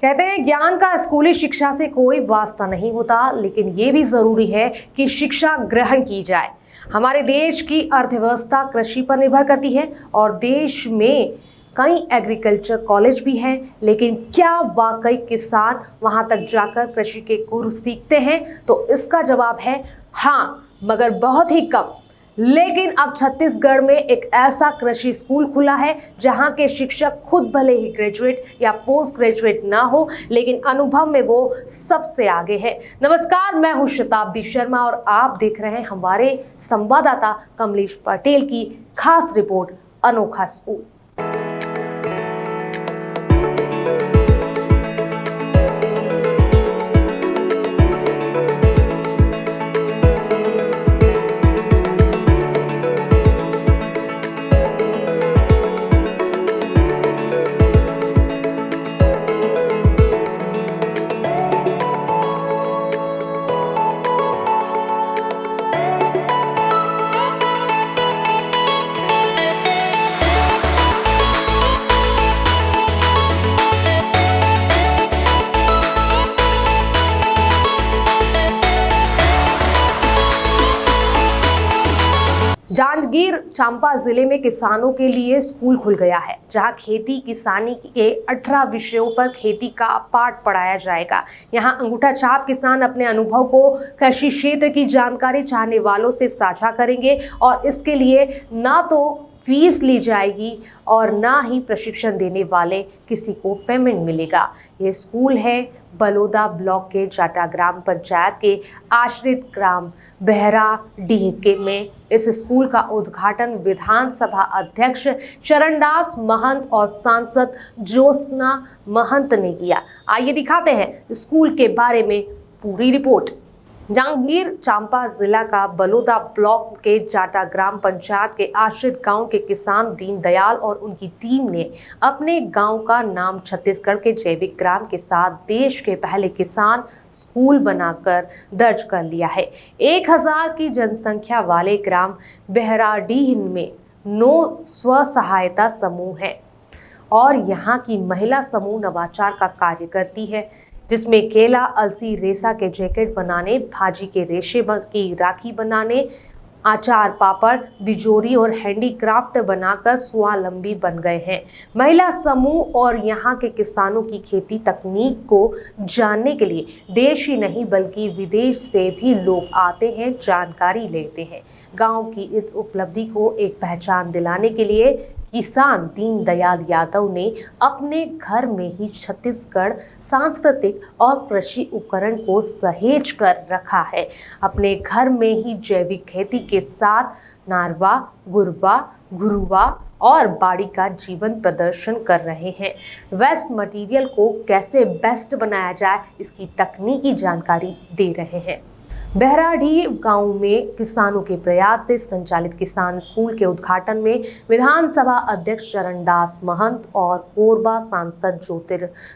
कहते हैं ज्ञान का स्कूली शिक्षा से कोई वास्ता नहीं होता, लेकिन ये भी जरूरी है कि शिक्षा ग्रहण की जाए। हमारे देश की अर्थव्यवस्था कृषि पर निर्भर करती है और देश में कई एग्रीकल्चर कॉलेज भी हैं, लेकिन क्या वाकई किसान वहां तक जाकर कृषि के गुर सीखते हैं? तो इसका जवाब है हाँ, मगर बहुत ही कम। लेकिन अब छत्तीसगढ़ में एक ऐसा कृषि स्कूल खुला है जहां के शिक्षक खुद भले ही ग्रेजुएट या पोस्ट ग्रेजुएट ना हो, लेकिन अनुभव में वो सबसे आगे है। नमस्कार, मैं हूं शताब्दी शर्मा और आप देख रहे हैं हमारे संवाददाता कमलेश पटेल की खास रिपोर्ट अनोखा स्कूल। जांजगीर चांपा जिले में किसानों के लिए स्कूल खुल गया है, जहां खेती किसानी के 18 विषयों पर खेती का पाठ पढ़ाया जाएगा। यहां अंगूठा छाप किसान अपने अनुभव को कृषि क्षेत्र की जानकारी चाहने वालों से साझा करेंगे और इसके लिए ना तो फीस ली जाएगी और ना ही प्रशिक्षण देने वाले किसी को पेमेंट मिलेगा। ये स्कूल है बलोदा ब्लॉक के जाटा ग्राम पंचायत के आश्रित ग्राम बहराडीह में। इस स्कूल का उद्घाटन विधानसभा अध्यक्ष चरणदास महंत और सांसद ज्योत्सना महंत ने किया। आइए दिखाते हैं स्कूल के बारे में पूरी रिपोर्ट। जांजगीर चांपा जिला का बलोदा ब्लॉक के जाटा ग्राम पंचायत के आश्रित गांव के किसान दीनदयाल और उनकी टीम ने अपने गांव का नाम छत्तीसगढ़ के जैविक ग्राम के साथ देश के पहले किसान स्कूल बनाकर दर्ज कर लिया है। 1000 की जनसंख्या वाले ग्राम बहराडीह में 9 स्व सहायता समूह हैं और यहाँ की महिला समूह नवाचार का कार्य करती है, जिसमें केला, अलसी, रेशा के जैकेट बनाने, भाजी के रेशे की राखी बनाने, आचार, पापड़, बिजोरी और हैंडीक्राफ्ट बनाकर स्वावलंबी बन गए हैं। महिला समूह और यहाँ के किसानों की खेती तकनीक को जानने के लिए देश ही नहीं बल्कि विदेश से भी लोग आते हैं, जानकारी लेते हैं। गांव की इस उपलब्धि को एक पहचान दिलाने के लिए किसान दीनदयाल यादव ने अपने घर में ही छत्तीसगढ़ सांस्कृतिक और कृषि उपकरण को सहेज कर रखा है। अपने घर में ही जैविक खेती के साथ नारवा, गुरवा, घुरुवा और बाड़ी का जीवन प्रदर्शन कर रहे हैं। वेस्ट मटेरियल को कैसे बेस्ट बनाया जाए, इसकी तकनीकी जानकारी दे रहे हैं। बहराडीह गांव में किसानों के प्रयास से संचालित किसान स्कूल के उद्घाटन में विधानसभा अध्यक्ष चरणदास महंत और कोरबा सांसद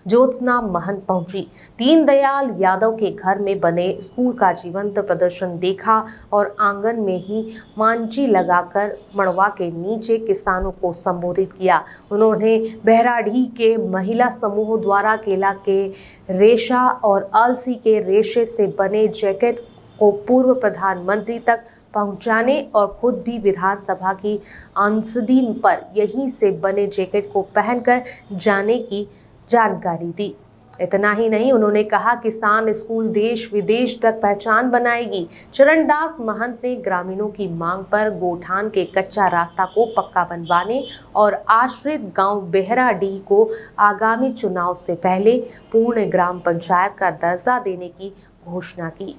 ज्योत्सना महंत पहुंची। दीनदयाल यादव के घर में बने स्कूल का जीवंत प्रदर्शन देखा और आंगन में ही मांझी लगाकर मड़वा के नीचे किसानों को संबोधित किया। उन्होंने बहराडीह के महिला समूह द्वारा केला के रेशा और अलसी के रेशे से बने जैकेट को पूर्व प्रधानमंत्री तक पहुंचाने और खुद भी विधानसभा की अंसदी पर यहीं से बने जैकेट को पहनकर जाने की जानकारी दी। इतना ही नहीं, उन्होंने कहा किसान स्कूल देश विदेश तक पहचान बनाएगी। चरणदास महंत ने ग्रामीणों की मांग पर गोठान के कच्चा रास्ता को पक्का बनवाने और आश्रित गांव बहराडीह को आगामी चुनाव से पहले पूर्ण ग्राम पंचायत का दर्जा देने की घोषणा की।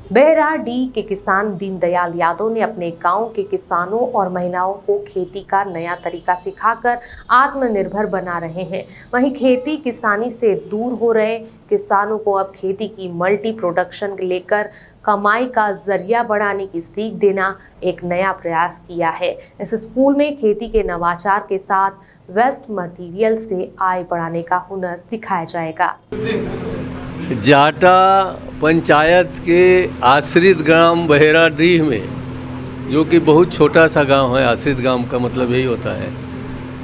बहराडीह के किसान दीनदयाल यादव ने अपने गांव के किसानों और महिलाओं को खेती का नया तरीका सिखाकर आत्मनिर्भर बना रहे हैं। वहीं खेती किसानी से दूर हो रहे किसानों को अब खेती की मल्टी प्रोडक्शन लेकर कमाई का जरिया बढ़ाने की सीख देना एक नया प्रयास किया है। इस स्कूल में खेती के नवाचार के साथ वेस्ट मटीरियल से आय बढ़ाने का हुनर सिखाया जाएगा। जाटा पंचायत के आश्रित ग्राम बहराडीह में, जो कि बहुत छोटा सा गांव है, आश्रित गांव का मतलब यही होता है,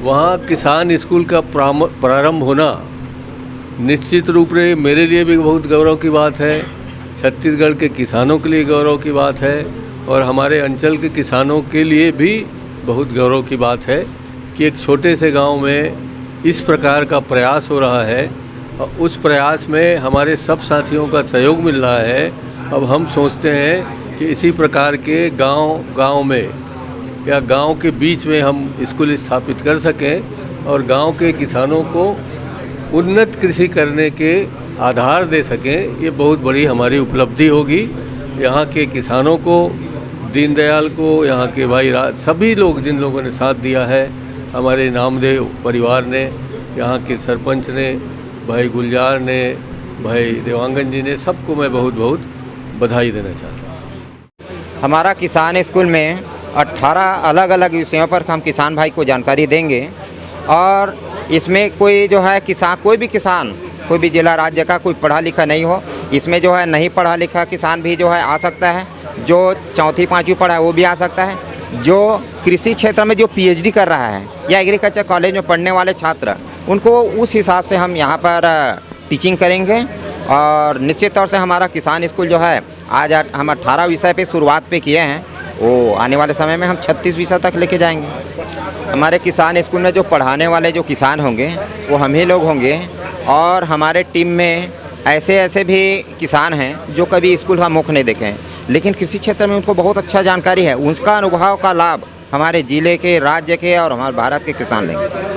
वहाँ किसान स्कूल का प्रारंभ होना निश्चित रूप से मेरे लिए भी बहुत गौरव की बात है, छत्तीसगढ़ के किसानों के लिए गौरव की बात है और हमारे अंचल के किसानों के लिए भी बहुत गौरव की बात है कि एक छोटे से गांव में इस प्रकार का प्रयास हो रहा है और उस प्रयास में हमारे सब साथियों का सहयोग मिल रहा है। अब हम सोचते हैं कि इसी प्रकार के गांव में या गांव के बीच में हम स्कूल स्थापित कर सकें और गांव के किसानों को उन्नत कृषि करने के आधार दे सकें। ये बहुत बड़ी हमारी उपलब्धि होगी। यहाँ के किसानों को, दीनदयाल को, यहाँ के भाई सभी लोग जिन लोगों ने साथ दिया है, हमारे नामदेव परिवार ने, यहाँ के सरपंच ने, भाई गुलजार ने, भाई देवांगन जी ने, सबको मैं बहुत बहुत बधाई देना चाहता हूँ। हमारा किसान स्कूल में 18 अलग अलग विषयों पर हम किसान भाई को जानकारी देंगे और इसमें कोई जो है कोई भी जिला राज्य का कोई पढ़ा लिखा नहीं हो, इसमें जो है नहीं पढ़ा लिखा किसान भी जो है आ सकता है, जो 4वीं 5वीं पढ़ा है वो भी आ सकता है, जो कृषि क्षेत्र में जो PhD कर रहा है या एग्रीकल्चर कॉलेज में पढ़ने वाले छात्र, उनको उस हिसाब से हम यहाँ पर टीचिंग करेंगे। और निश्चित तौर से हमारा किसान स्कूल जो है आज हम 18 विषय पे शुरुआत पे किए हैं, वो आने वाले समय में हम 36 विषय तक लेके जाएंगे। हमारे किसान स्कूल में जो पढ़ाने वाले जो किसान होंगे वो हम ही लोग होंगे और हमारे टीम में ऐसे भी किसान हैं जो कभी स्कूल का मुख नहीं देखे हैं, लेकिन कृषि क्षेत्र में उनको बहुत अच्छा जानकारी है। उसका अनुभव का लाभ हमारे ज़िले के, राज्य के और हमारे भारत के किसान लेंगे।